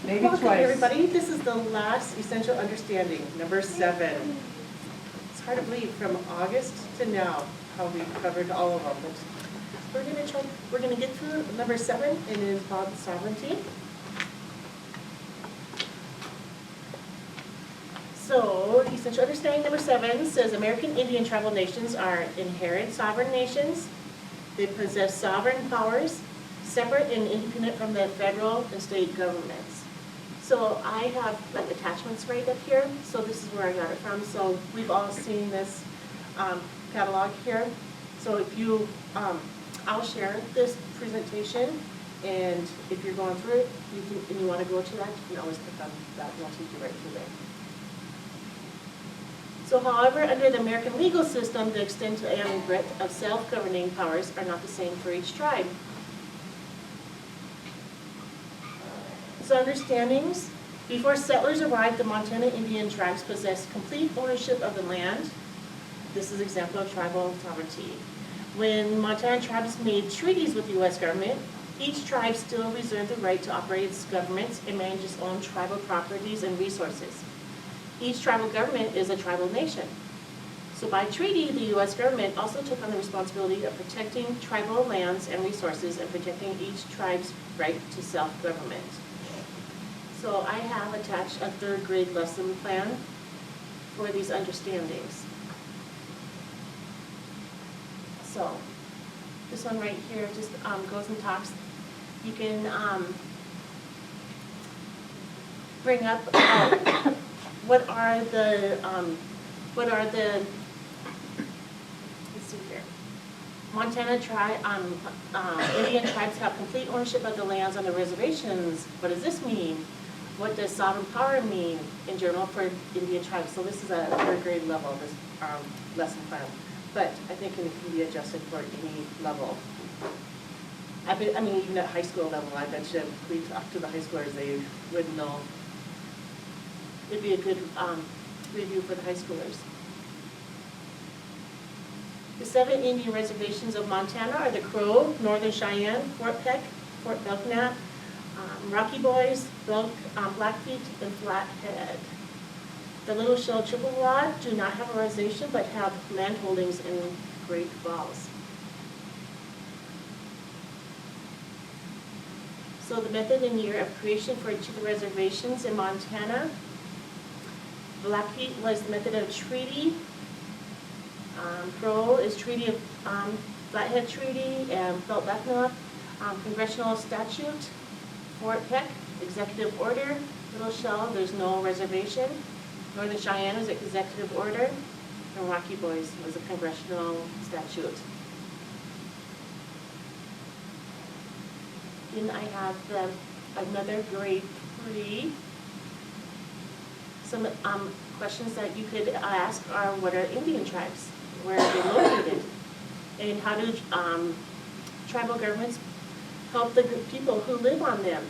Maybe Welcome, twice. everybody. This is the last essential understanding, number 7. It's hard to believe from August to now how we've covered all of them, but we're gonna get through number 7, and it is about sovereignty. So, essential understanding number 7 says American Indian tribal nations are inherent sovereign nations. They possess sovereign powers, separate and independent from the federal and state governments. So I have like attachments right up here. So this is where I got it from. So we've all seen this catalog here. So if you, I'll share this presentation, and if you're going through it, you can, and you want to go to that, you can always click on that, and I'll take you right through there. So however, under the American legal system, the extent and breadth of self-governing powers are not the same for each tribe. So understandings, before settlers arrived, the Montana Indian tribes possessed complete ownership of the land. This is an example of tribal sovereignty. When Montana tribes made treaties with the U.S. government, each tribe still reserved the right to operate its governments and manage its own tribal properties and resources. Each tribal government is a tribal nation. So by treaty, the U.S. government also took on the responsibility of protecting tribal lands and resources and protecting each tribe's right to self-government. So I have attached a 3rd grade lesson plan for these understandings. So this one right here just goes and talks. You can bring up what are the let's see here. Montana Indian tribes have complete ownership of the lands on the reservations. What does this mean? What does sovereign power mean in general for Indian tribes? So this is a 3rd grade level, this lesson plan. But I think it can be adjusted for any level. I mean, even at high school level, I bet you if we talk to the high schoolers, they would know. It'd be a good review for the high schoolers. The 7 Indian reservations of Montana are the Crow, Northern Cheyenne, Fort Peck, Fort Belknap, Rocky Boys, Blackfeet, and Flathead. The Little Shell Chippewa do not have a reservation but have land holdings in Great Falls. So the method and year of creation for each of the reservations in Montana. Blackfeet was the method of treaty. Crow is treaty of Flathead Treaty and Fort Belknap, congressional statute. Fort Peck, executive order. Little Shell, there's no reservation. Northern Cheyenne is executive order. And Rocky Boys was a congressional statute. Then I have another grade 3. Some questions that you could ask are, what are Indian tribes? Where are they located? And how do tribal governments help the people who live on them?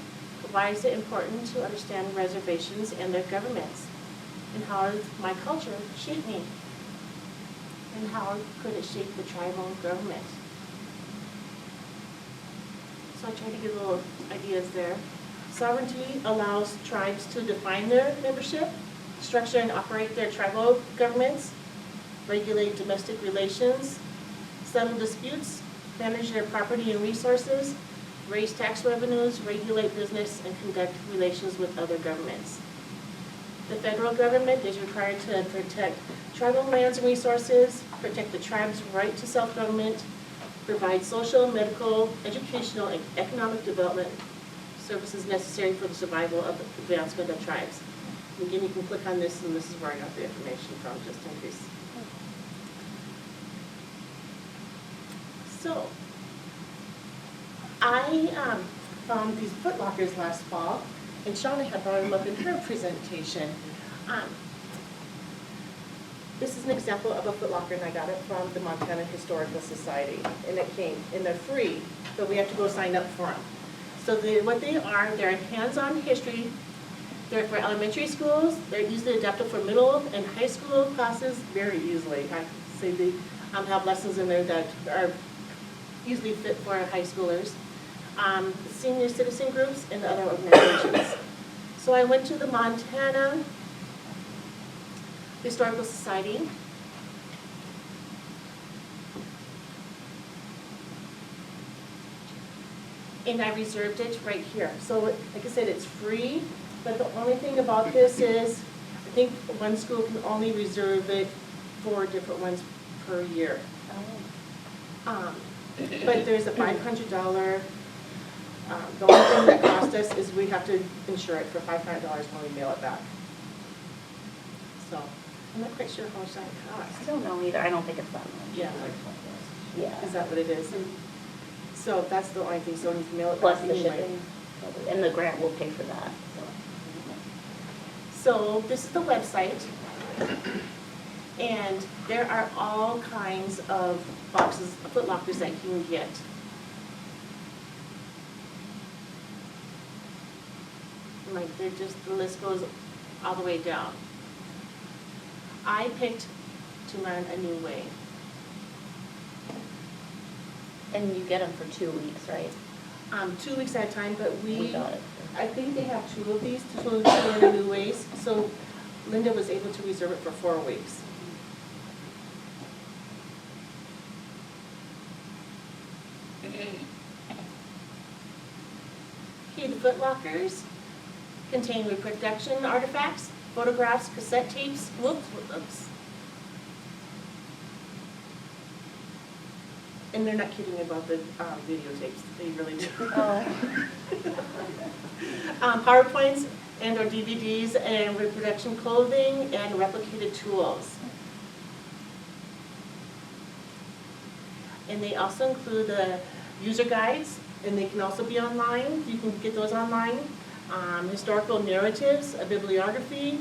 Why is it important to understand reservations and their governments? And how does my culture shape me? And how could it shape the tribal government? So I tried to give little ideas there. Sovereignty allows tribes to define their membership, structure and operate their tribal governments, regulate domestic relations, settle disputes, manage their property and resources, raise tax revenues, regulate business, and conduct relations with other governments. The federal government is required to protect tribal lands and resources, protect the tribe's right to self-government, provide social, medical, educational, and economic development services necessary for the survival of the advancement of tribes. And again, you can click on this, and this is where I got the information from, just in case. So, I found these foot lockers last fall, and Shauna had brought them up in her presentation. This is an example of a foot locker, and I got it from the Montana Historical Society, and it came, and they're free, but we have to go sign up for them. So what they are, they're hands-on history. They're for elementary schools. They're easily adapted for middle and high school classes very easily. I say they have lessons in there that are easily fit for high schoolers. Senior citizen groups and other organizations. So I went to the Montana Historical Society. And I reserved it right here. So like I said, it's free, but the only thing about this is, I think one school can only reserve it 4 different ones per year. But there's a $500, the only thing that cost us is we have to insure it for $500 when we mail it back. So, I'm not quite sure how much that costs. I don't know either. I don't think it's that much. Yeah. Yeah. Is that what it is? So that's the only thing, so we can mail it Plus back the anyway. shipping. And the grant will pay for that, so. So this is the website, and there are all kinds of boxes, foot lockers that you can get. Like they're just, the list goes all the way down. I picked to learn a new way. And you get them for 2 weeks, right? 2 weeks at a time, but We got it. I think they have 2 of these to learn a new ways. So Linda was able to reserve it for 4 weeks. Okay, the foot lockers contain reproduction artifacts, photographs, cassette tapes, whoops. And they're not kidding about the videotapes, they really do. PowerPoints and or DVDs and reproduction clothing and replicated tools. And they also include the user guides, and they can also be online. You can get those online. Historical narratives, a bibliography,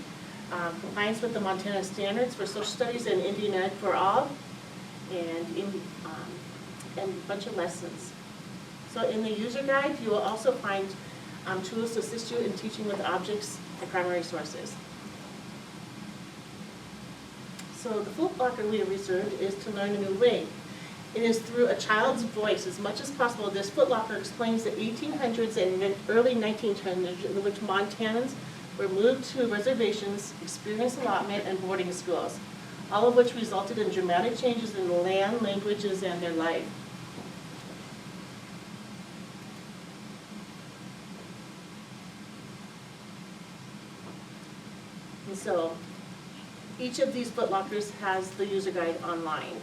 compliance with the Montana standards for social studies and Indian Ed for all, and a bunch of lessons. So in the user guide, you will also find tools to assist you in teaching with objects and primary sources. So the foot locker we have reserved is to learn a new way. It is through a child's voice as much as possible. This foot locker explains the 1800s and early 1900s in which Montanans were moved to reservations, experienced allotment, and boarding schools, all of which resulted in dramatic changes in the land, languages, and their life. And so each of these foot lockers has the user guide online.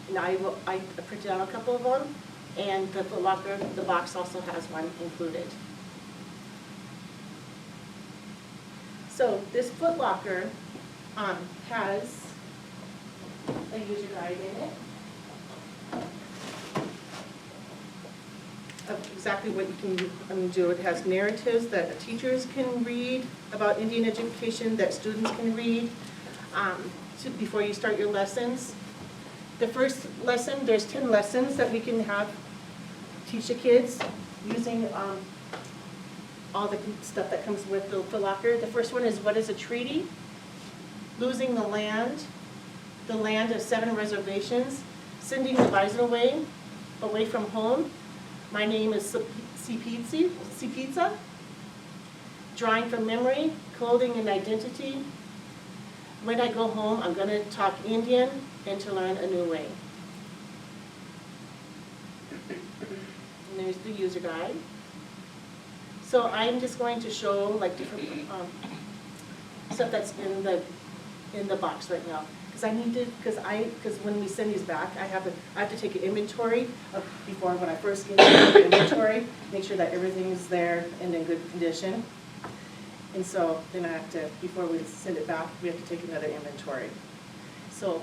And I printed out a couple of them, and the foot locker, the box also has one included. So this foot locker has a user guide in it of exactly what you can do. It has narratives that teachers can read about Indian education, that students can read before you start your lessons. The first lesson, there's 10 lessons that we can teach the kids using all the stuff that comes with the foot locker. The first one is, what is a treaty? Losing the land of 7 reservations, sending the bison away from home. My name is Pizza. Drawing from memory, clothing and identity. When I go home, I'm going to talk Indian and to learn a new way. And there's the user guide. So I'm just going to show like different stuff that's in the box right now. Because when we send these back, I have to take an inventory before when I first get the inventory, make sure that everything is there and in good condition. And so then I have to, before we send it back, we have to take another inventory. So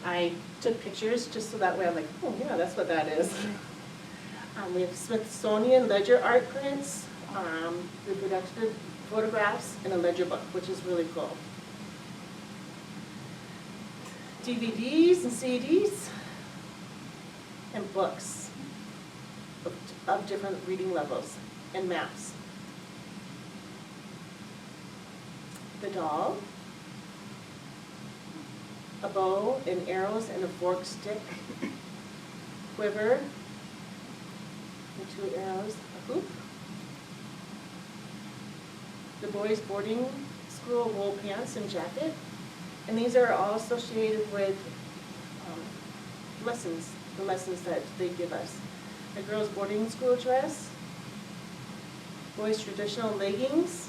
I took pictures just so that way I'm like, oh yeah, that's what that is. We have Smithsonian ledger art prints, reproductive photographs, and a ledger book, which is really cool. DVDs and CDs, and books of different reading levels, and maps. The doll, a bow and arrows and a forked stick, quiver, and 2 arrows, a hoop, the boys' boarding school wool pants and jacket. And these are all associated with lessons, the lessons that they give us. The girls' boarding school dress, boys' traditional leggings,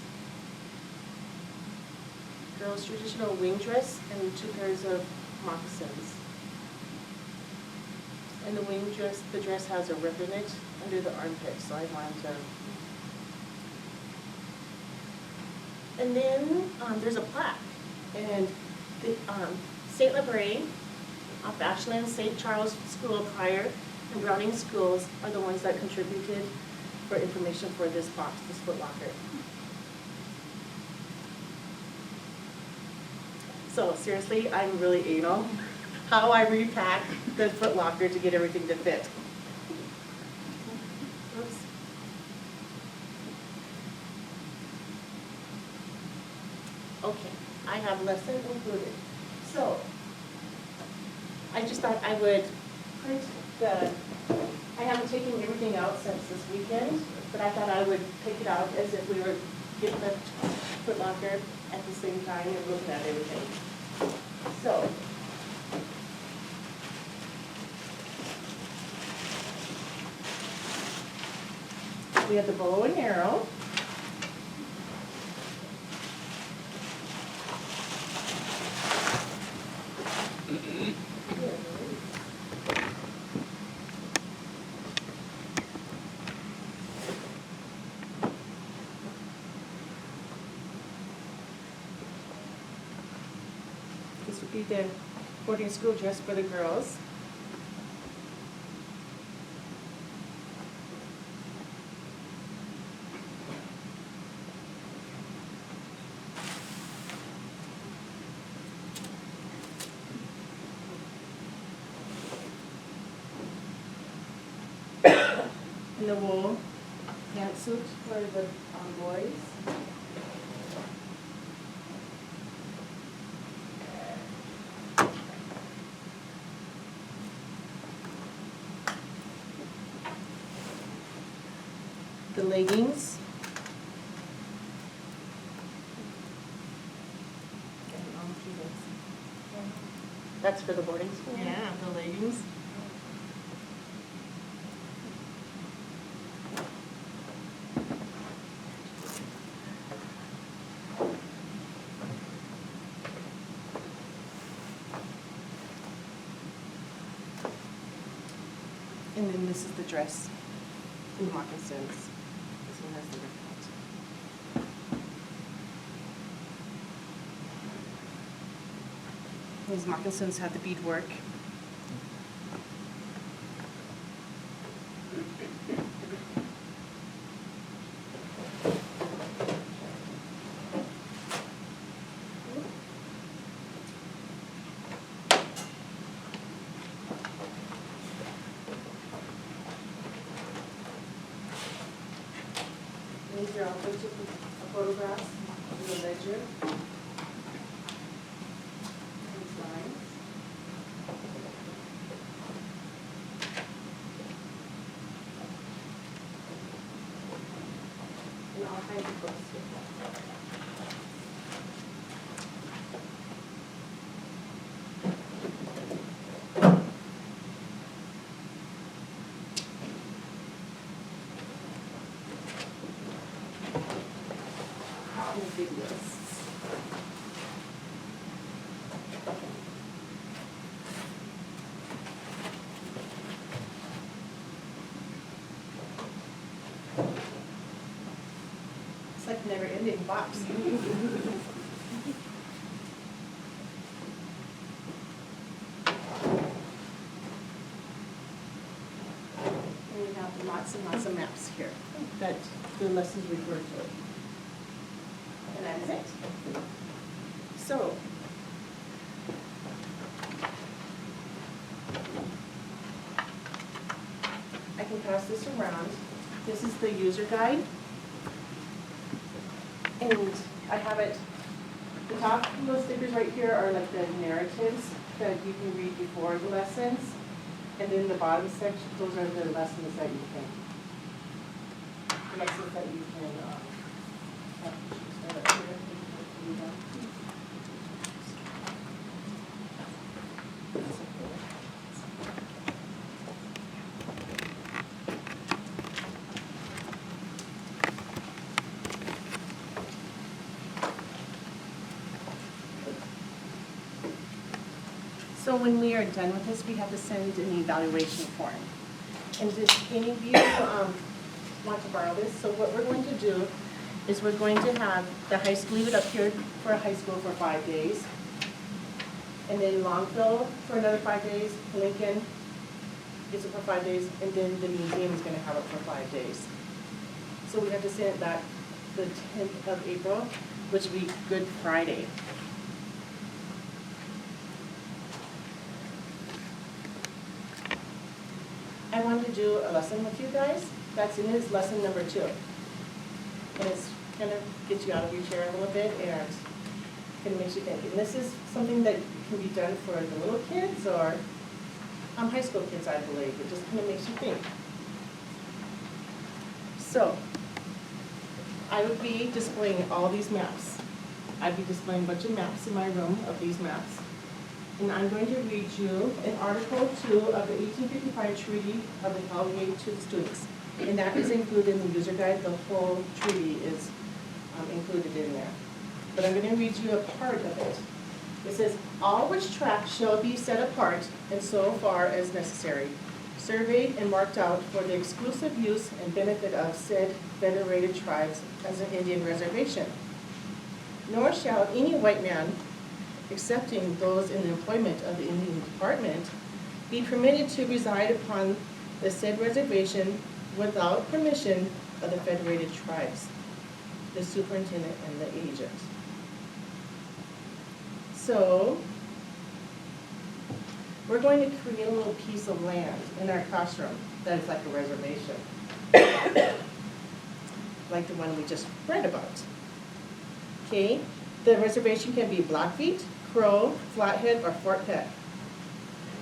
girls' traditional wing dress, and 2 pairs of moccasins. And the wing dress, the dress has a rip in it under the armpit, so I wanted to. And then there's a plaque, and the St. Labray, off Ashland, St. Charles School of Higher, and Browning Schools are the ones that contributed for information for this box, this Foot Locker. So seriously, I'm really anal. How I repack the Foot Locker to get everything to fit. Oops. Okay, I have lesson included. So, I just thought I would print I haven't taken everything out since this weekend, but I thought I would take it out as if we were getting the Foot Locker at the same time and looking at everything. So, we have the bow and arrow. This would be the boarding school dress for the girls. And the wool pantsuit for the boys. The leggings. That's for the boarding school? Yeah, the leggings. And then this is the dress in the moccasins. This one has the rip out. These moccasins have the beadwork. These are all photographs of the ledger. These lines. And all kinds of books with that. And big lists. It's like a never-ending box. And we have lots and lots of maps here that the lessons refer to. And that's it. So, I can pass this around. This is the user guide. And I have it, the top little stickers right here are like the narratives that you can read before the lessons. And then the bottom section, those are the lessons that you can have pictures So when we are done with this, we have to send an evaluation form. And did any of you want to borrow this? So what we're going to do is we're going to have the high school, leave it up here for high school for 5 days. And then Longville for another 5 days, Lincoln gets it for 5 days, and then the museum is gonna have it for 5 days. So we have to send it back the 10th of April, which would be Good Friday. I wanted to do a lesson with you guys. That's in his lesson number 2. And it's kind of gets you out of your chair a little bit and kind of makes you think. And this is something that can be done for the little kids or high school kids, I believe. It just kind of makes you think. So, I would be displaying all these maps. I'd be displaying a bunch of maps in my room of these maps. And I'm going to read you in Article 2 of the 1855 Treaty of the Collegiate to the students. And that is included in the user guide. The whole treaty is included in there. But I'm going to read you a part of it. It says, all which tracts shall be set apart and so far as necessary, surveyed and marked out for the exclusive use and benefit of said federated tribes as an Indian reservation. Nor shall any white man, excepting those in the employment of the Indian Department, be permitted to reside upon the said reservation without permission of the federated tribes, the superintendent and the agent. So, we're going to create a little piece of land in our classroom that is like a reservation, like the one we just read about. Okay, the reservation can be Blackfeet, Crow, Flathead, or Fort Peck.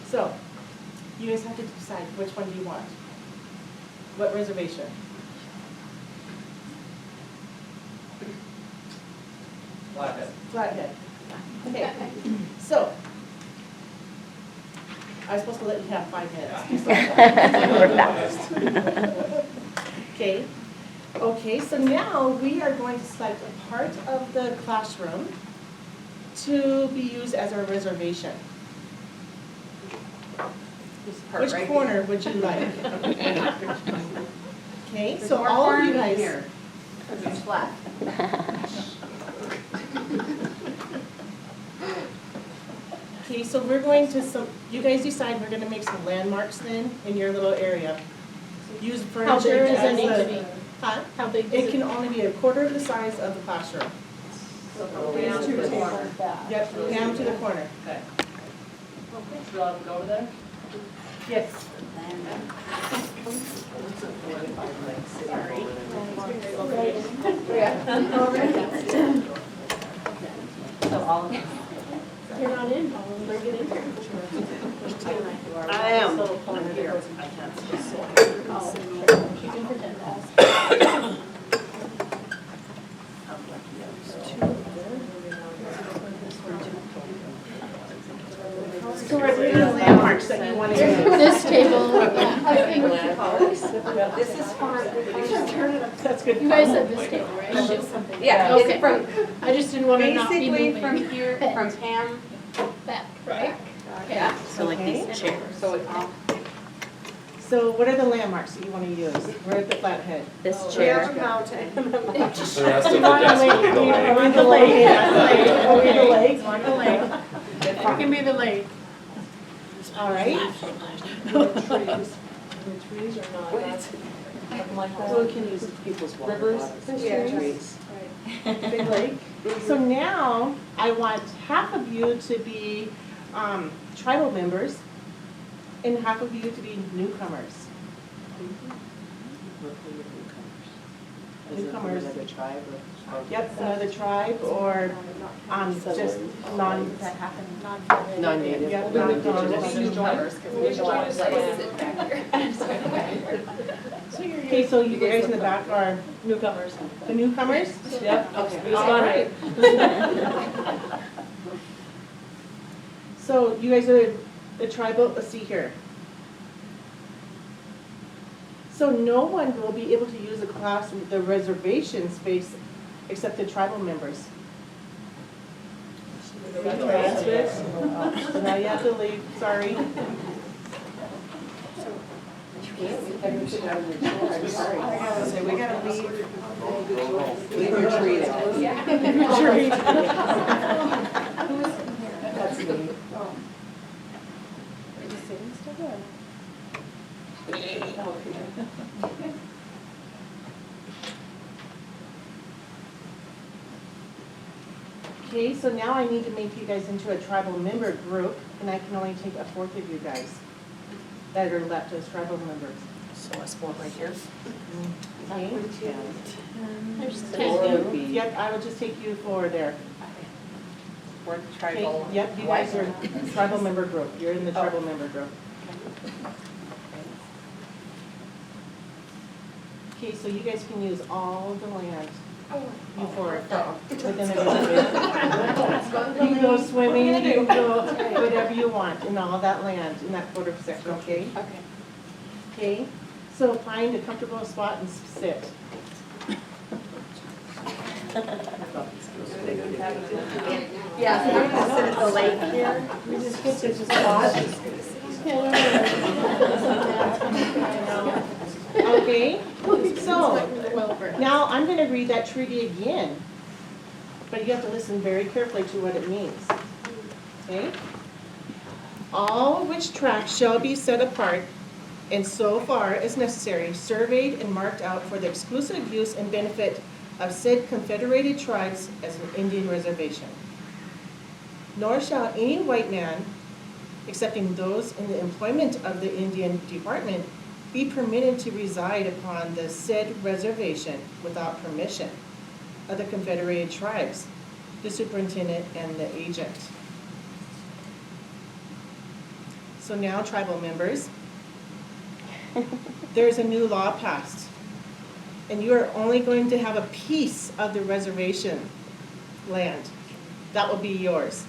So, you guys have to decide which one do you want. What reservation? Flathead. Flathead. Okay, so, I was supposed to let you have 5 minutes. Okay. Okay, so now we are going to select a part of the classroom to be used as our reservation. Which corner would you like? Okay, so all of you guys. Here, because it's flat. Okay, so we're going to, you guys decide, we're gonna make some landmarks then in your little area. Use How furniture big does as it need to a, be? huh? How big It can only be a quarter of the size of the classroom. Down to the corner. Yep, down to the corner. Okay. So I'll go over there? Yes. So all of them. You're not in, bring it in here. I am. Here. Oh, you can pretend to ask. So are there any landmarks that you want to use? This table, yeah. I think what you call it. This is for, That's good. You guys said this table, right? yeah, Okay. it's from, I just didn't want to not be basically moving. from here, from Pam Back, right? Yeah. So like these chairs. So it's all. So what are the landmarks that you want to use? We're at the Flathead. This Bear chair. Mountain. The rest of the desk will be the lake. On the lake, yeah, the lake. Okay, the lake. On the lake. It can be the lake. All right. So we can use people's water Rivers. bottles. Yeah. Trees. Big lake. So now I want half of you to be tribal members and half of you to be newcomers. Newcomers. Another tribe or? Yep, another tribe or just non. Non-native. Yep, non-indigenous. non-indigenous. Okay, Okay, so you guys in the back are Newcomers. the newcomers? Yep. Okay. You All spotted right. So you guys are the tribal, let's see here. So no one will be able to use the class, the reservation space, except the tribal members. That's it. So now you have to leave, sorry. So we gotta leave your tree. That's me. Okay, so now I need to make you guys into a tribal member group, and I can only take a fourth of you guys that are left as tribal members. So us four right here. Okay? There's Take you. Yep, I will just take you for there. We're the Okay, tribal. yep, you guys are tribal member group. You're in the tribal member group. Okay, so you guys can use all the land. You four within the reservation. You can go swimming, you can go whatever you want in all that land, in that quarter section, okay? Okay. Okay, so find a comfortable spot and sit. Yeah, so we're gonna sit at the lake here. We just get to just watch. Okay, so now I'm going to read that treaty again, but you have to listen very carefully to what it means. Okay? All which tracts shall be set apart and so far as necessary surveyed and marked out for the exclusive use and benefit of said confederated tribes as an Indian reservation. Nor shall any white man, excepting those in the employment of the Indian Department, be permitted to reside upon the said reservation without permission of the confederated tribes, the superintendent and the agent. So now, tribal members, there's a new law passed, and you are only going to have a piece of the reservation land. That will be yours.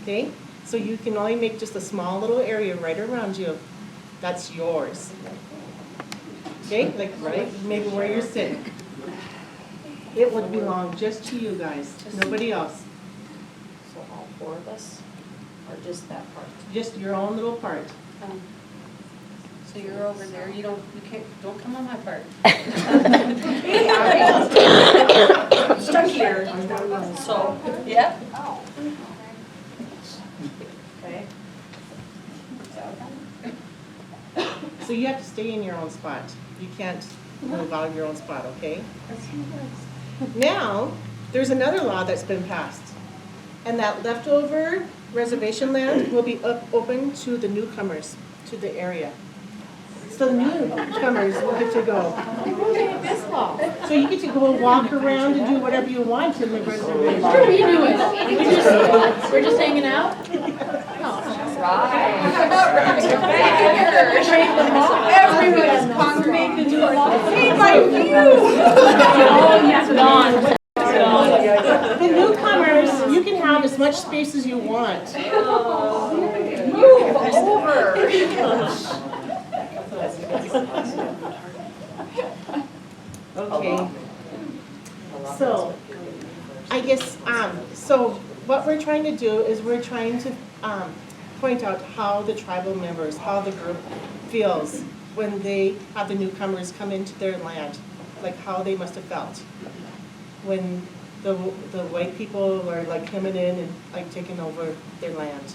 Okay? So you can only make just a small little area right around you. That's yours. Okay, like right, maybe where you're sitting. It would belong just to you guys, nobody else. So all four of us, or just that part? Just your own little part. So you're over there, you don't come on my part. Stuck here. So, yeah. Okay. So you have to stay in your own spot. You can't move out of your own spot, okay? Now, there's another law that's been passed. And that leftover reservation land will be open to the newcomers to the area. So the newcomers will get to go. This law. So you get to go walk around and do whatever you want in the reservation. What are we doing? We're just hanging out? Everyone's congregated to our. Hey, my The newcomers, you can have as much space as you want. Move over. Okay. So, I guess, so what we're trying to do is we're trying to point out how the tribal members, how the group feels when they have the newcomers come into their land, like how they must have felt when the white people were like coming in and like taking over their land.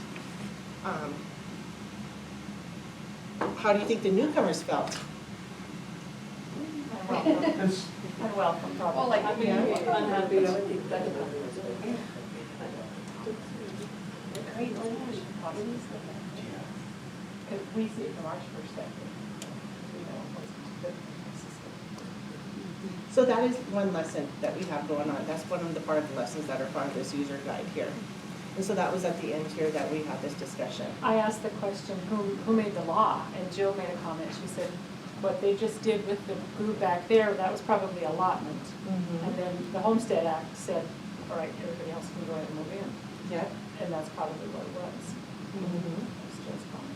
How do you think the newcomers felt? Unwelcome, probably. Well, like, Unhappy. Because we see it from our perspective. So that is one lesson that we have going on. That's one of the part of the lessons that are part of this user guide here. And so that was at the end here that we had this discussion. I asked the question, who made the law? And Jill made a comment. She said, what they just did with the group back there, that was probably allotment. And then the Homestead Act said, all right, everybody else can go ahead and move in. Yep. And that's probably what it was. It's just fine.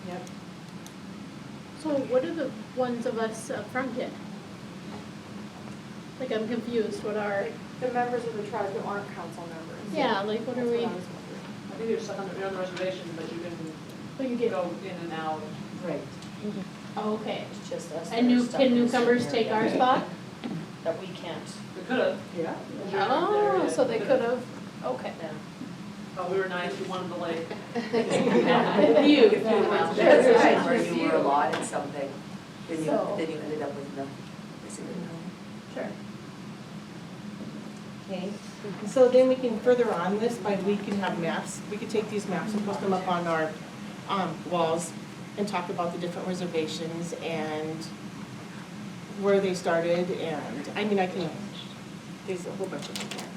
Yep. So what are the ones of us up front get? Like, I'm confused, what are, The members of the tribe who aren't council members. yeah, like, what are we, I think you're stuck on the reservation, but you can what you get? go in and out. Right. Oh, okay. It's just us. And that are new, stuck can in a newcomers certain take our area spot? That we can't. We could have. Yeah. Oh, so they could have, okay. Oh, we were nice, we wanted the lake. You. That's right, where you were allotted something, then So- you ended up with nothing. Sure. Okay, so then we can further on this, we can have maps, we could take these maps and post them up on our walls and talk about the different reservations and where they started, and, I mean, there's a whole bunch of them here.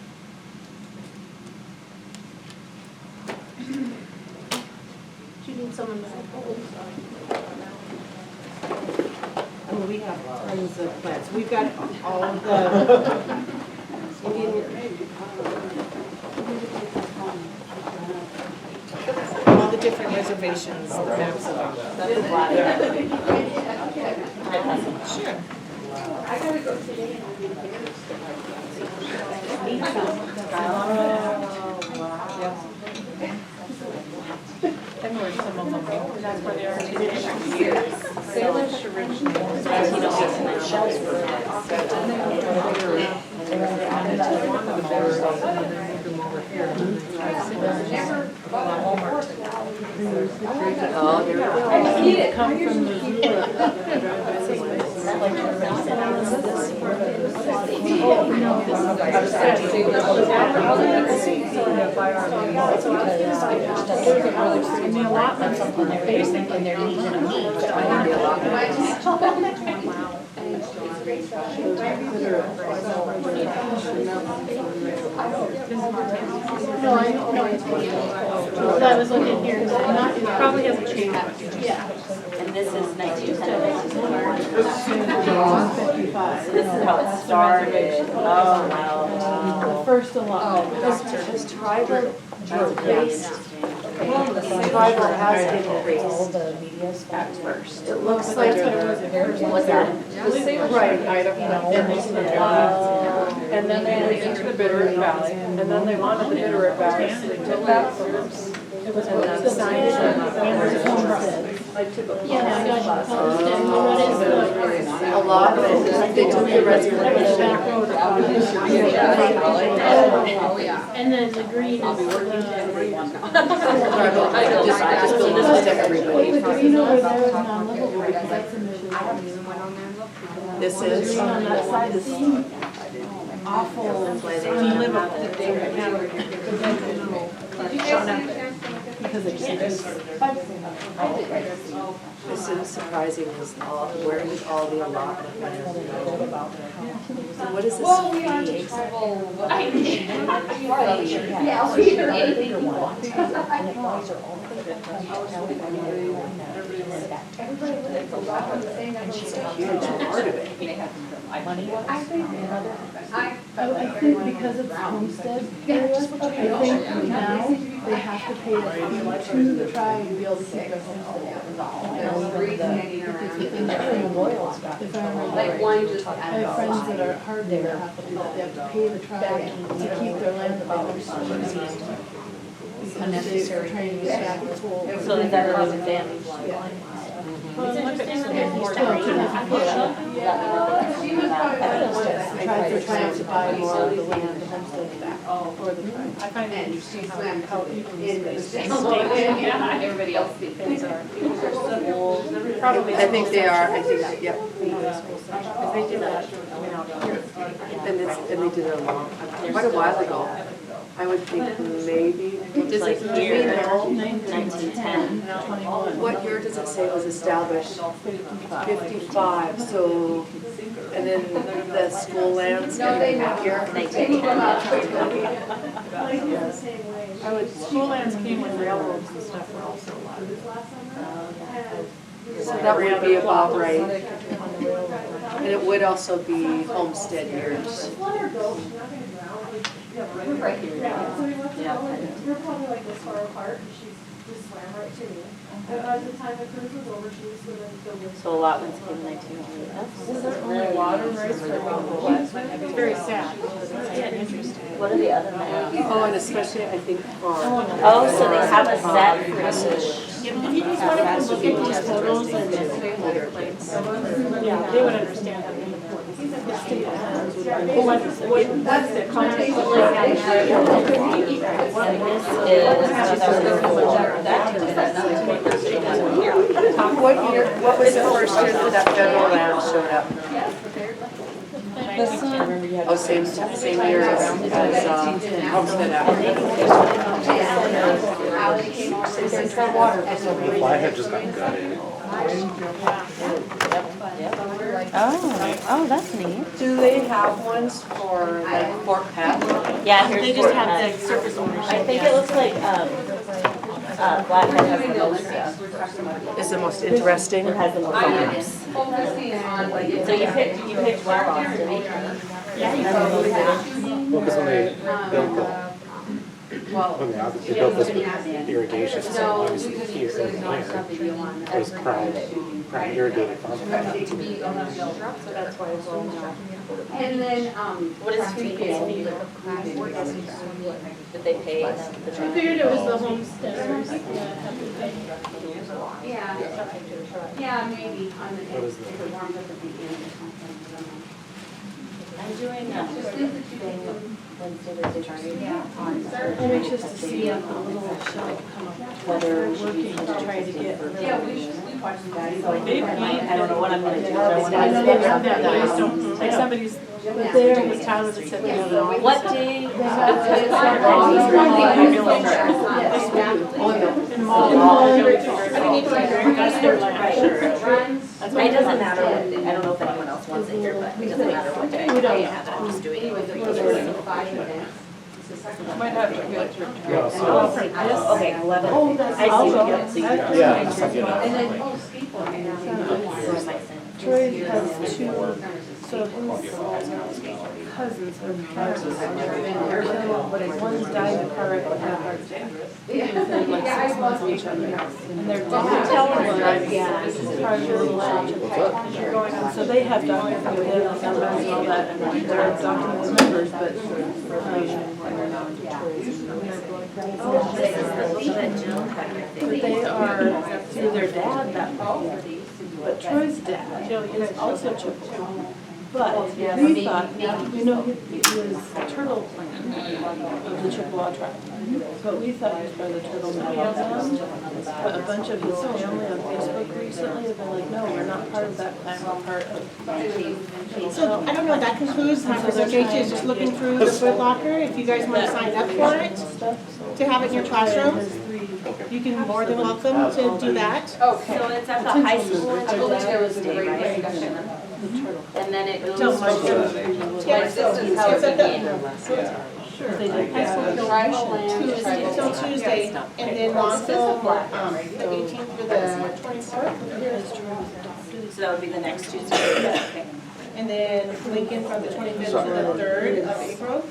Do you need someone to hold? I mean, we have tons of plans, we've got all of the all the different reservations, the maps of them. Sure. And where some of them go, that's where they are today. Salish originally. Shells were. Oh, there we go. Come from And the allotments on their face, thinking they're needing a need, but I need the allotment. No, I know, no, it's because I was looking here, so not, it probably hasn't changed much. Yeah. And this is 1910. $155. So this is how it started. Oh, wow. The first allotment. This tribal based, tribal has increased the media's at first. It looks like That's what it was at first. What's that? The same right, and then they went into the Bitterroot Valley, and then they wanted the Bitterroot Valley, so they took that groups. It was And then signed it. Like typical. Yeah, I got you. Homestead. What is the? A lot of it, they took the reservation. And then the green is I just built this one to everybody. the green over there is non-livable because that's in the. This is. On that side is awful. Unlivable. Because it can't. This is surprising, is all, where is all the allotment? So what is this fee? Yeah, we are a bigger one. And if those are all And she's a huge part of it. I think because it's homestead area, I think now they have to pay a fee to the tribe to be able to keep their homestead. If I remember right. I have friends that are hard there that have to do that, they have to pay the tribe to keep their land developed. Unnecessary training staff is whole. So is that really advantage? It's interesting that there's more I tried to try to buy more of the land to homestead back for the tribe. I find it interesting how even these states, everybody else things are. Probably. I think they are, I think, yep. Because they did that, And they did it quite a while ago. I would think maybe, does it here, 1910. What year does it say it was established? 55, so, and then the school lands came back here? 1910. School lands came when railroads and stuff were also a lot. So that would be about right. And it would also be homestead years. We're right here. We're probably like this far apart, and she just swam right to me. And by the time the cruise was over, she was swimming the woods. So allotments came in 1908. Is there only water rights for It's very sad. What are the other maps? Oh, and especially I think for. Oh, so they have a set for If you just want to look at these photos and Yeah, they would understand that. What's the context of What was the first year that that federal land showed up? Oh, same year as Homestead Act. The fly had just gotten gutted. Oh, that's neat. Do they have ones for like Fort Pat? Yeah, here's. they just have the surface ownership. I think it looks like, Blackhead has the most stuff. Is the most interesting? It has the most maps. So you picked well, Austin. Yeah, you Well, because when they built they built this irrigation system, obviously here in the winter, it was prime irrigated farmland. So that's why it's all now. And then, What is free fee? Did they pay them the I figured it was the homesteaders. yeah, maybe on the, What is if it warms up at the end or something, I don't know. I'm doing a thing Wednesday, Thursday, I'm anxious to see a little show come up. whether We're working to try to get. Yeah, we watched that. I don't know what I'm gonna do. I know they have that, I just don't, like somebody's, but there was Tyler that said they have it all. What day? That's their land. It doesn't matter what day, I don't know if anyone else wants it here, but it doesn't matter what day. We don't. I'm just doing it. Might have to get your. Yeah, so, Oh, okay, 11. Oh, that's I see. awesome. yeah, just, you know, And then, oh, speak on it. Where's my son? Troy has two, so his cousins are parents, but one's died in a car wreck and had heart attack. Within like 6 months of each other. And they're telling one, yeah, this is part of the relationship going on. So they have doctors with them and numbers and all that, and they're doctors with members, but they're now into tourism. But they are through their dad that way. But Troy's dad is also Chippewa. But we thought, you know, it was the turtle clan of the Chippewa tribe. But we thought he was part of the turtle clan. But a bunch of his family on Facebook recently have been like, no, we're not part of that clan, we're part of. So I don't know, that concludes my presentation, is just looking through the Foot Locker. If you guys want to sign up for it, to have it in your classroom, you can more than welcome to do that. Oh, so it's at the high school on Tuesday, right? And then it goes Till from. Yeah, So it's at the, They did high school Tuesday, till Tuesday, and then also, the 18th through the 24th. So that would be the next Tuesday. Okay. And then Lincoln from the 25th to the 3rd of April.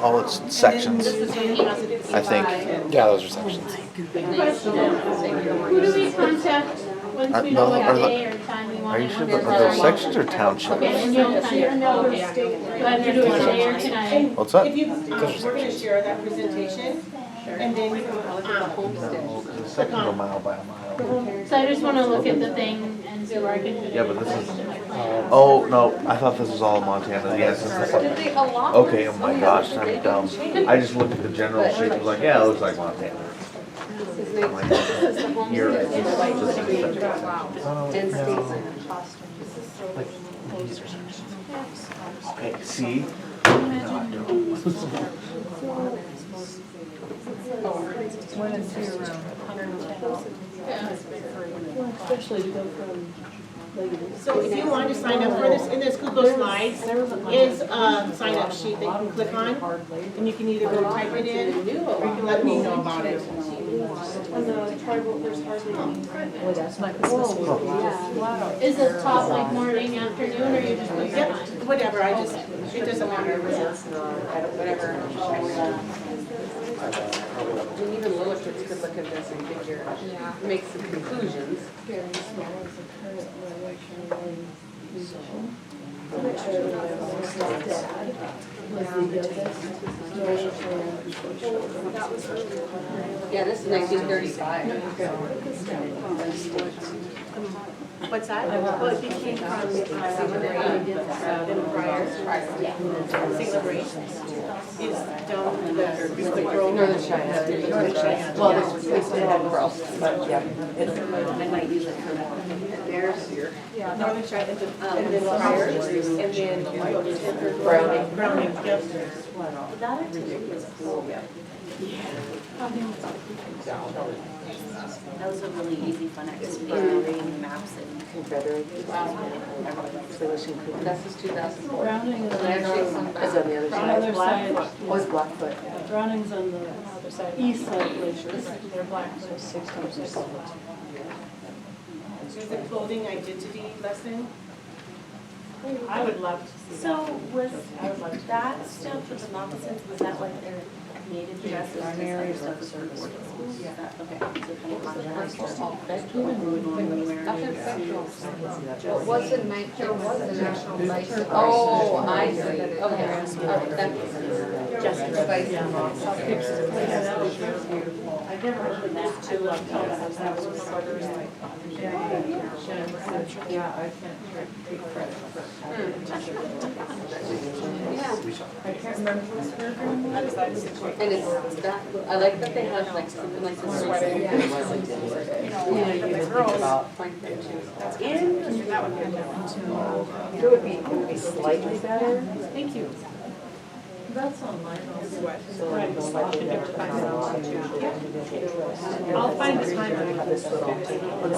Oh, it's sections, And then this is when he has it. I think. yeah, those are sections. Who do we contact once we No, know what are day or time we want Are it? you sure, but are those sections or townships? Okay, and you'll kind of, do I have to do it today or can I? What's that? If you, we're gonna share that presentation, and then you can, No, 'cause the sections are mile by a mile. So I just want to look at the thing and see where I can. Yeah, but this is, oh, no, I thought this was all Montana, yes. Okay, oh my gosh, I'm dumb. I just looked at the general sheet, and was like, yeah, it looks like Montana. I'm like, you're right. This is okay, see? One and two around 110. Especially to go from. so if you want to sign up for this, in this Google Slides is a sign up sheet that you can click on, and you can either go type it in, or you can let me know about it. On the tribal, there's hardly any. Boy, that's my Christmas week. Wow. Is the top like morning, afternoon, or you just put Yep, whatever, it doesn't matter. Whatever. And even little kids could look at this and figure, make some conclusions. Very small is a current musician. Dad was the youngest. Yeah, this is 1935. What's that? Well, it became from Celebration is down the grove. Northern Cheyenne. Well, there's growth, but yeah. I might use it for that. There's your. Northern Cheyenne, and then Friars, and then Browning, yep. That activity is cool. That was a really easy, fun activity, reading the maps and Confederate. This is 2004. Browning is on the It's on the other other side. side. Was Blackfoot. Browning's on the east side of Glacier. They're black. There's a clothing identity lesson. I would love to see that. So was that stuff with the moccasins, was that like their native dresses? Our areas of Okay, so kind of contrast. What was the national bicycle? Oh, I see. Okay. I never heard that too. That was sweaters like. Yeah, I can't take credit for I can't remember what's her name. And it's that, I like that they have like something like this sweater. Yeah, The girls. It would be slightly better. Thank you. That's online. I'll find the time.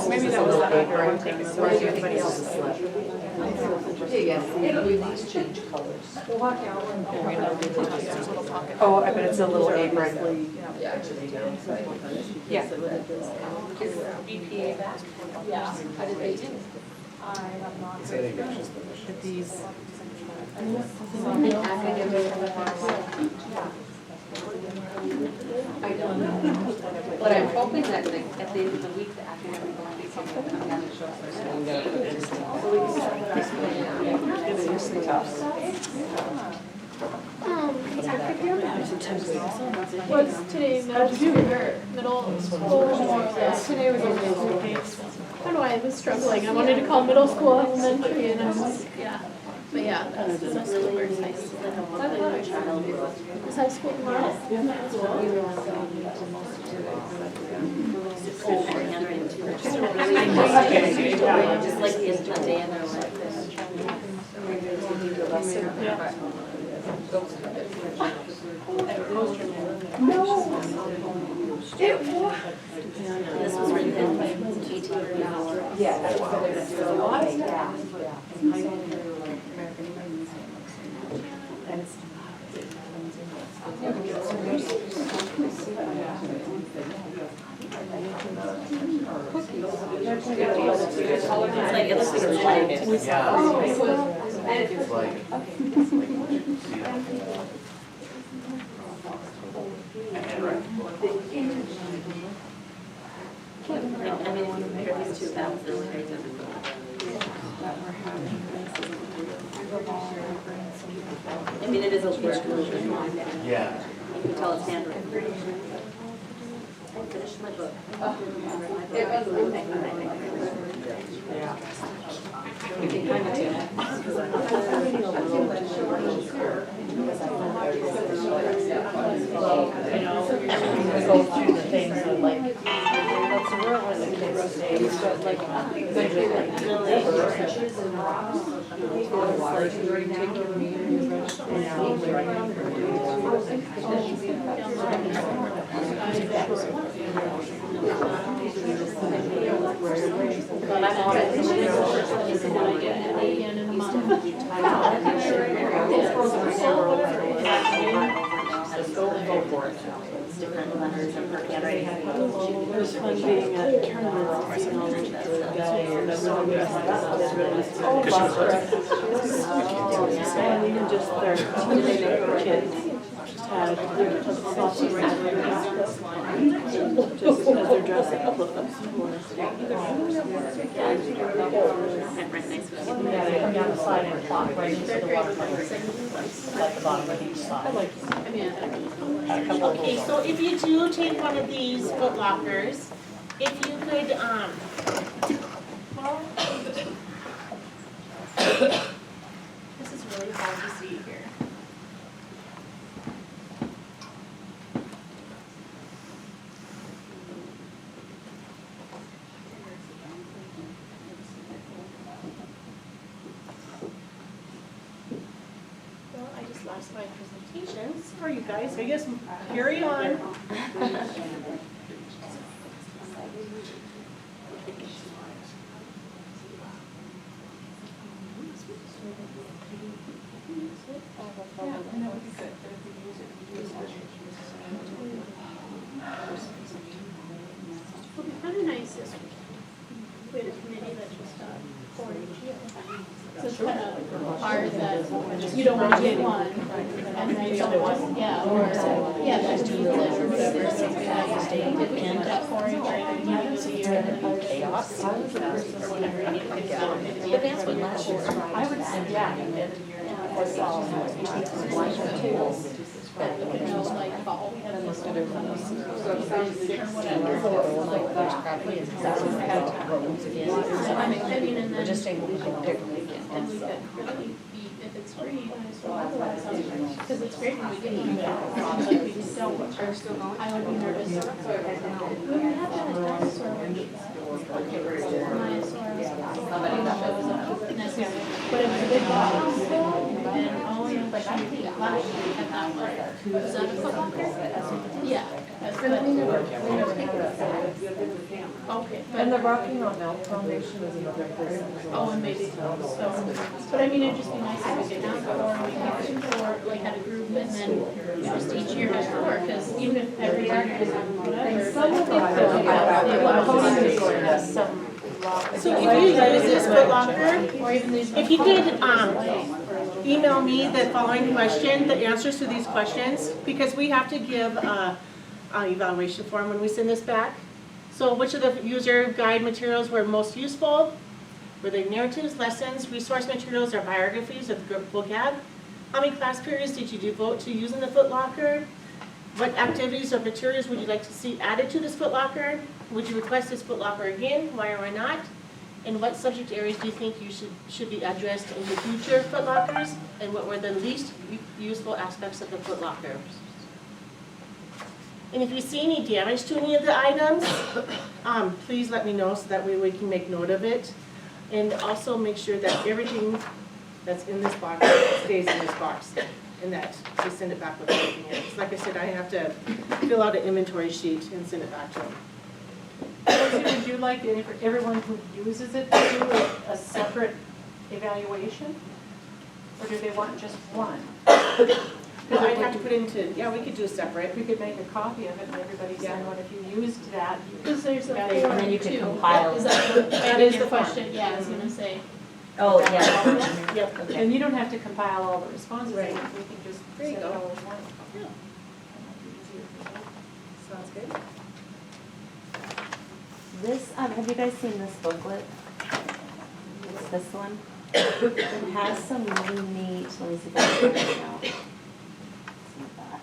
Maybe that was the other one thing. So everybody else slept. These change colors. Oh, I bet it's a little apron. Yeah. Is BPA that? Yeah. How did they do? These. I don't know. But I'm hoping that like, at the end of the week, the academic will be something to come down and show us. Was today middle school? Today was only school. I don't know why I was struggling. I wanted to call middle school elementary and I was, yeah. But yeah, that's super nice. Is high school tomorrow? Handwriting too. Just like the day in their life. This was written in 1834. Yeah. It's like, it looks like it's live. I mean, if you compare these two, that was really very difficult. I mean, it is a weird movie. Yeah. You can tell it's handwritten. I finished my book. Go through the things of like, that's a real one, the kids say, but like, It's different letters and her handwriting. She It was fun being at tournaments, seeing all the guys and everyone dressed up as really and even just their teenage kids just had a soft just as they're dressed up. Yeah, they come down the side and plop right into the water, at the bottom of each side. Okay, so if you do take one of these foot lockers, if you could, well, this is really hard to see here. Well, I just lost my presentation. Sorry, you guys. I guess carry on. It'd be kind of nice if we had a committee that just for each year. So it's kind of hard that you don't want to get one and then someone, yeah, or, yeah, that needs it or whatever. So we have to stay in that for each year and the year and then chaos or whatever you need to figure out. But that's what last year, I would say, yeah, you did. That we could know like fall. I mean, and then just able to pick And we could really be, if it's free, you might as well otherwise, because it's great when we get email. Like we just don't, I would be nervous. We have that dinosaur one. But it was a big box. And oh, yeah, but I think last year we had that one. Was that a foot locker? Yeah. That's good. Okay. And the Rocky Mountain Elk Foundation is another person. Oh, and maybe so. But I mean, it'd just be nice if we could have four, we could four, like had a group and then just each year has four, because even if every year is whatever. So if you use this foot locker, Or even these. if you could email me the following question, the answers to these questions, because we have to give an evaluation form when we send this back. So which of the user guide materials were most useful? Were they narratives, lessons, resource materials, or biographies of the group vocab? How many class periods did you devote to using the foot locker? What activities or materials would you like to see added to this foot locker? Would you request this foot locker again? Why or why not? And what subject areas do you think you should be addressed in the future foot lockers? And what were the least useful aspects of the foot locker? And if you see any damage to any of the items, please let me know so that way we can make note of it. And also make sure that everything that's in this box stays in this box and that we send it back with everything in it. Like I said, I have to fill out an inventory sheet and send it back to them. Would you like everyone who uses it to do a separate evaluation? Or do they want just one? Because I'd have to put into, yeah, we could do a separate. We could make a copy of it and everybody sign one if you used that. Because there's a And form then you could too. compile. Is that is the question, yeah, I was gonna say. Oh, yeah. Yep. Okay. And you don't have to compile all the responses, we Right. can just There you set it go. all as one. Sounds good. This, have you guys seen this booklet? It's this one. It has some really neat, let me see if I can find it now. See that.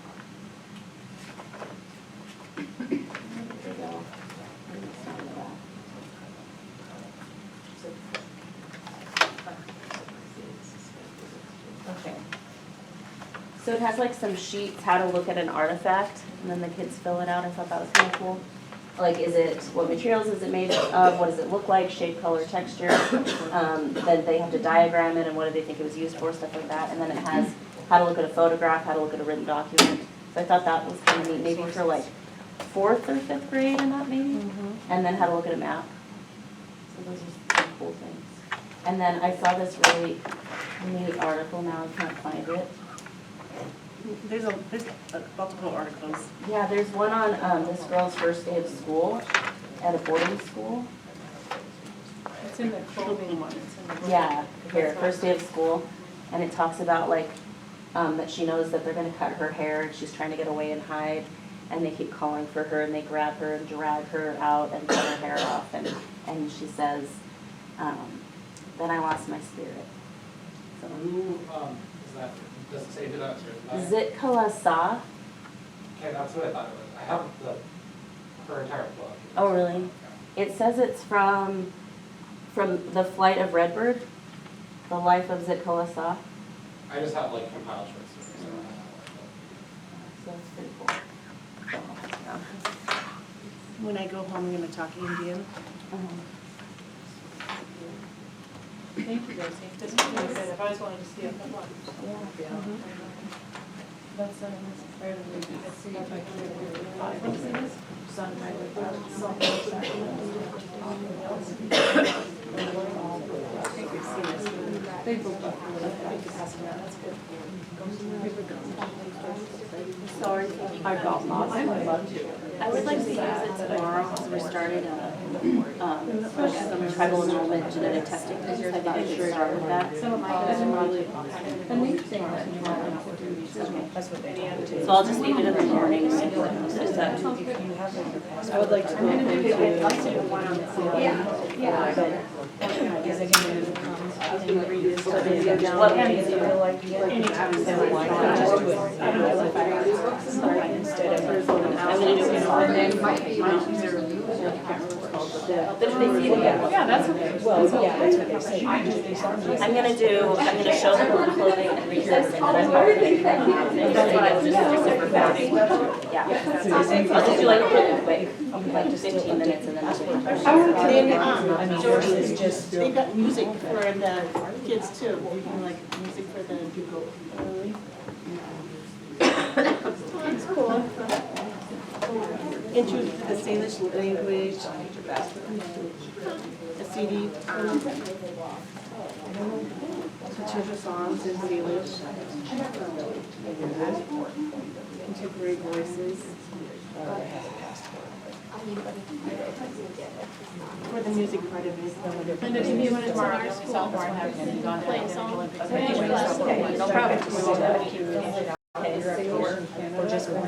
There we go. Let's find that. Okay. So it has like some sheets, how to look at an artifact, and then the kids fill it out. I thought that was kind of cool. Like, is it, what materials is it made of, what does it look like, shape, color, texture, then they have to diagram it and what do they think it was used for, stuff like that, and then it has how to look at a photograph, how to look at a written document, so I thought that was kind of neat, maybe for like 4th or 5th grade or not maybe, and then how to look at a map, so those are some cool things. And then I saw this really neat article, now I can't find it, There's multiple articles. Yeah, there's one on, this girl's first day of school at a boarding school. It's in the clothing one, it's in the. Yeah, here, first day of school, and it talks about like, that she knows that they're gonna cut her hair, and she's trying to get away and hide, and they keep calling for her, and they grab her and drag her out and cut her hair off, and she says, then I lost my spirit. So, Who, is that, does it say who that's written by? Zitkala Sa. Okay, that's what I thought it was. I have her entire book. Oh, really? It says it's from The Flight of Redbird, The Life of Zitkala Sa. I just have like compiled short stories. So it's pretty cool. When I go home, I'm gonna talk Indian. Thank you, Rosie. This is really good. I've always wanted to see it. That's let's see if I can. What's this? Sunrise. They booked up. That's good. Sorry, I got lost. I would love to. I would like to use it tomorrow because we're starting some tribal enrollment genetic testing. I thought I should start with that. Some of my guys are really, the neat thing that you want to do, that's what they do. So I'll just leave it in the morning. I would like to go into. Yeah. Because I can read this. What page? Anytime they want, just do it. I'm gonna do it. And then my yeah, that's okay. Well, yeah, that's what they say. I'm gonna show them the clothing and read this, and then I'm going to that's what I was just super fast. Yeah. I'll just do like a really quick, like just 15 minutes and then just. Then, Jody is just, they've got music for the kids too, like music for the people. It's cool. Intro to the Salish language, a CD, Patricia songs in Salish, contemporary voices. For the music part of it. And if you want it tomorrow, play a song. Okay, no problem. Or just one.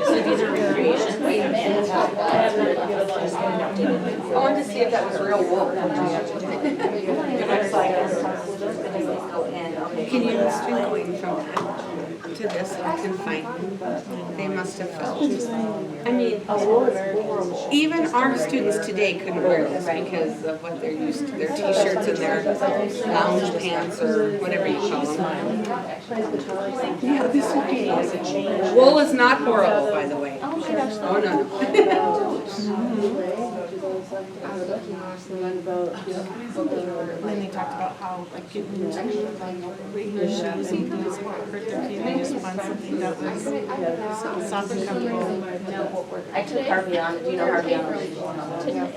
So these are recreations. I wanted to see if that was real wool. Can you imagine going from that to this confinement? They must have felt. I mean, even our students today couldn't wear this because of what they're used to, their t-shirts and their lounge pants or whatever you call them. Yeah, this would be. Wool is not horrible, by the way. Oh, no. And then they talked about how like people use regular shoes and things hurt their feet. They just want something that was soft and comfortable. I took Harvey on, do you know Harvey on? I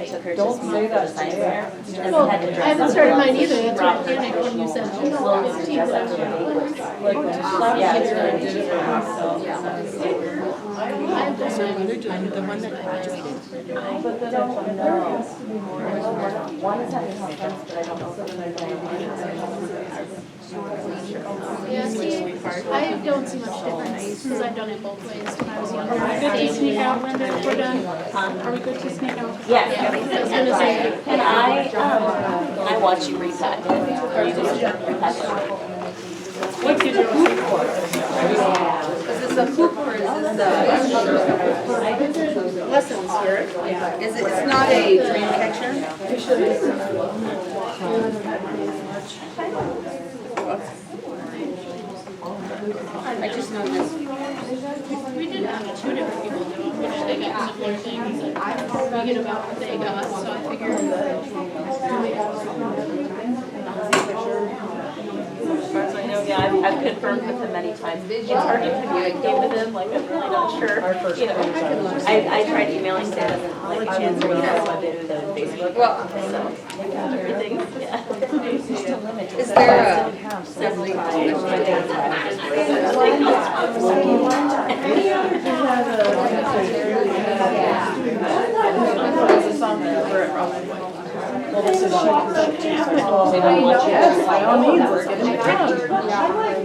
took her to see the design fair. And we had to I dress haven't up started gloves. mine either, She that's brought why I panicked when you said clothes to dress up for the banquets. Yeah, it's really neat. I'm just saying, they're doing the one that graduated. One is at conference, but I don't know if Yeah, see, I don't see much difference because I've done it both ways when I was younger. Are we good to sneak out, Linda, if we're done? Are we good to sneak out? Yes. I was gonna say, And I watch you repack it, or you just repack it. What did you hoop for? Is this a hoop or is this a? Lessons here. Is it, it's not a dream catcher? I just know this. we did have two different people do it, which they got similar things, and we get about what they got, so I figured. As far as I know, yeah, I've confirmed with him many times. It's hard to communicate with him, like, I'm really not sure. You know, I tried emailing Sam as an like answer, you know, so I did the Facebook. Well, So, everything, yeah. is there a, Well, this is yes, by all means, let's get him to come.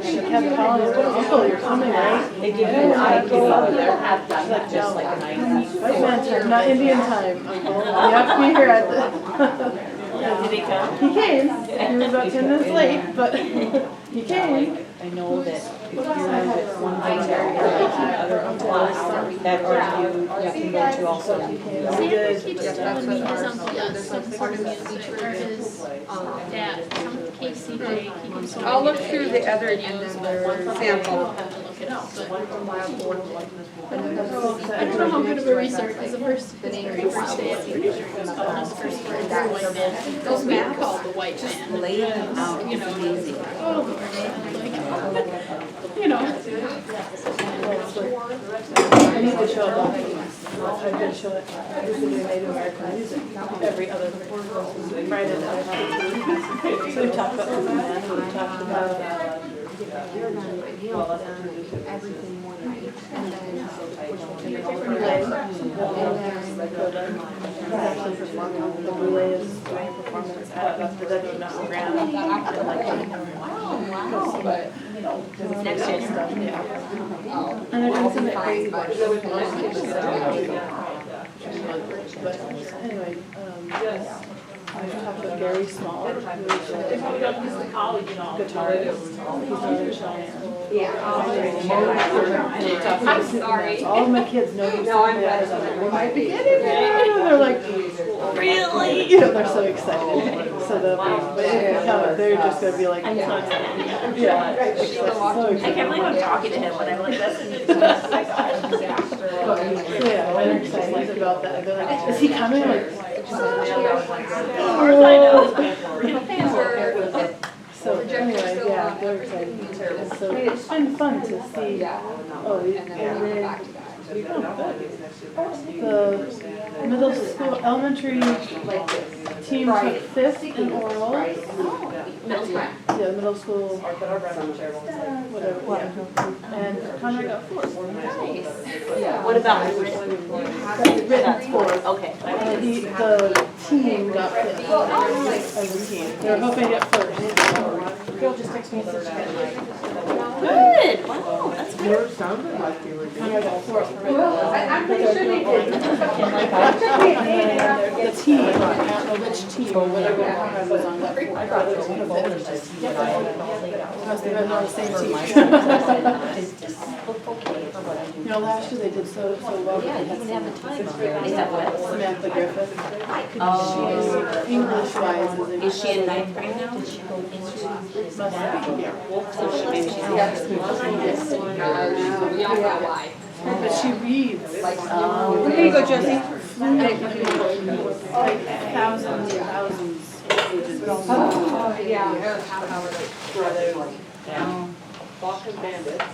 She kept calling her, uncle, you're coming, right? They give you an IEFA, they're have done that just like an IEFA. White man time, not Indian time, uncle. You have to be here at the. Did he come? He came, he was about 10 minutes late, but he came. I know that if you're with one volunteer, you're like the other uncles, that or you can go to also. Sam keeps telling me some part of music or his dad, some KCJ, he keeps telling me. I'll look through the other and then the sample. I'll have to look it up, but I don't know how good of a research, because the first, his very first day at teacher, he was calling us first word, the white man. Those men called the white man. Lay them out, You know, amazing. oh, Lord, like, you know. I need to show it. I did show it. This is the Native American music. Every other Friday that I have. So we talked about that. We talked about. Everything more night. Actually performing on the relay is doing a performance at the Dutch Grand. But, you know, Next year. stuff, yeah. And they're doing something crazy. But anyway, I talked with Gary Small, who's a guitarist. He's another Cheyenne. I'm sorry. All of my kids know he's we might be getting there. They're like, really? You know, they're so excited. So but if you come, they're just gonna be like, I'm so excited. yeah, I can't believe I'm talking to him, but I'm like, that's. Yeah, I'm excited about that. They're like, is he coming? Like, so anyway, yeah, they're excited. And so it's been fun to see. The middle school, elementary team took fifth in orals. Yeah, middle school, whatever. And Conrad got fourth. What about? Written fourth. Okay. The team got fifth as a team. They were hoping to get first. Girl just texted me and said Good, wow, that's good. Yours sounded like you were Conrad got fourth for written. I'm pretty sure they did. The team, I don't know which team, or whatever Conrad was on, got fourth. Must have been on the same team. You know, last year they did so well. Yeah, you can have the time on there. Is that what? Samantha Griffith. Oh. English wise Is she in ninth grade now? Must be. So she maybe she's. But she reads. Here you go, Josie. Like thousands and thousands of pages. Boston Bandits.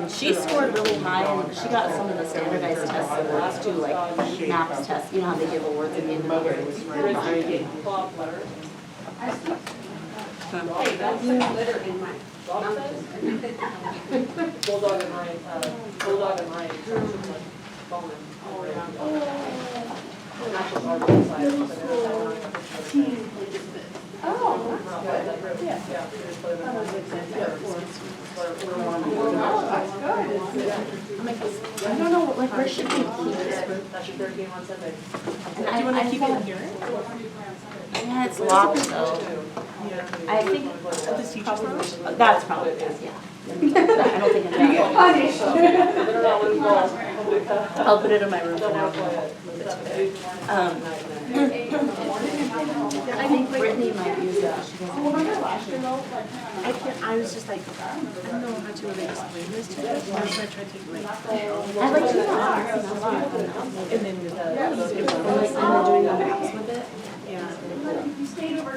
She scored really high and she got some of the standardized tests awards too, like maps tests, you know how they give awards at the end of the year. It was really high. Bob letters. Hey, that's litter in my. Bulldog and Rain, Bulldog and Rain. Bowman. I don't know, like where should we keep this? That's your third game on Sunday. Do you want to keep it here? Yeah, it's locked though. I think at this teacher's lounge? That's probably it, yeah. I don't think it's that. Punished. I'll put it in my room for now. I think Brittany might use that. She doesn't. I was just like, I don't know how to really explain this to you. That's why I tried to take like. I like to And then doing the maps with it. yeah.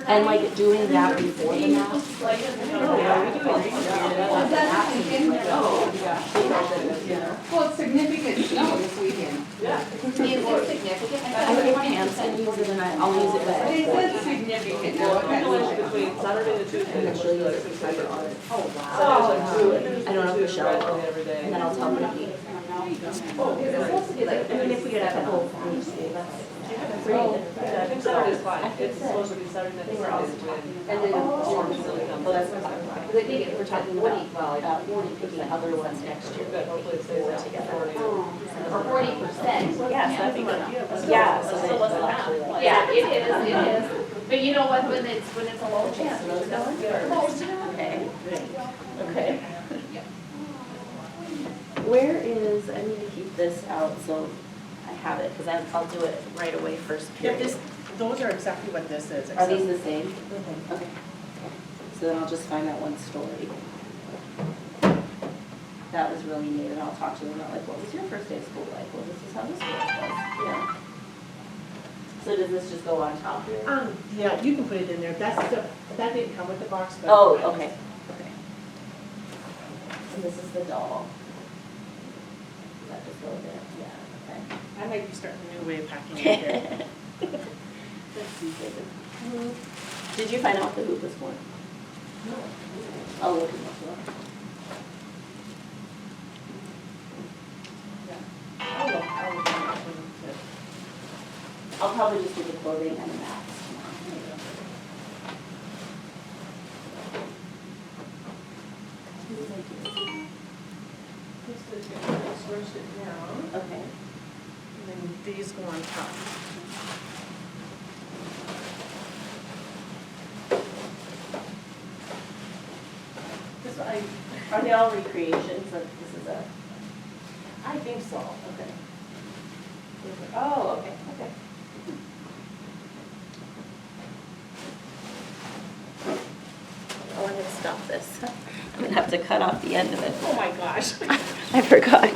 And like doing that before the maps. Well, it's significant snow this weekend. Is it significant? I think Pam's gonna use it and I'll use it with It is significant now. Between Saturday and Tuesday. and she'll use it for cyber audit. Oh. I don't know if Michelle will, Every day. and then I'll tell Brittany. Oh, is it supposed to be like? I mean, if we get a couple from each school, that's free. Yeah, I think Saturday's fine. It's supposed to be Saturday night, Sunday's wind. And then Storm still comes. Well, that's what I'm talking about. They think we're talking About 40, picking other ones next year. Good, hopefully it stays at 40. or 40%. Yeah, so that'd be good. Yeah, so Still wasn't they'll bad. actually like. Yeah, it is. But you know what, when it's a low chance, it doesn't hurt. Okay. Okay. Where is, I need to keep this out so I have it, because I'll do it right away first Yeah, period. those are exactly what this is. Are these the same? Okay. So then I'll just find that one story. That was really neat, and I'll talk to them about like, what was your first day of school like? Well, this is how this was, yeah. So does this just go on top here? Yeah, you can put it in there. That didn't come with the box, but. Oh, okay, okay. And this is the doll. Does that just go there? Yeah, okay. I might be starting a new way of packing it here. Let's see, David. Did you find out what the hoop was for? No. I'll look at this one. I'll look at it. I'll probably just do the clothing and the maps. Just to switch it down, Okay. and then these go on top. Are they all recreations? Like this is a. I think so. Okay. Oh, okay, okay. Oh, I didn't stop this. I'm gonna have to cut off the end of it. Oh my gosh. I forgot.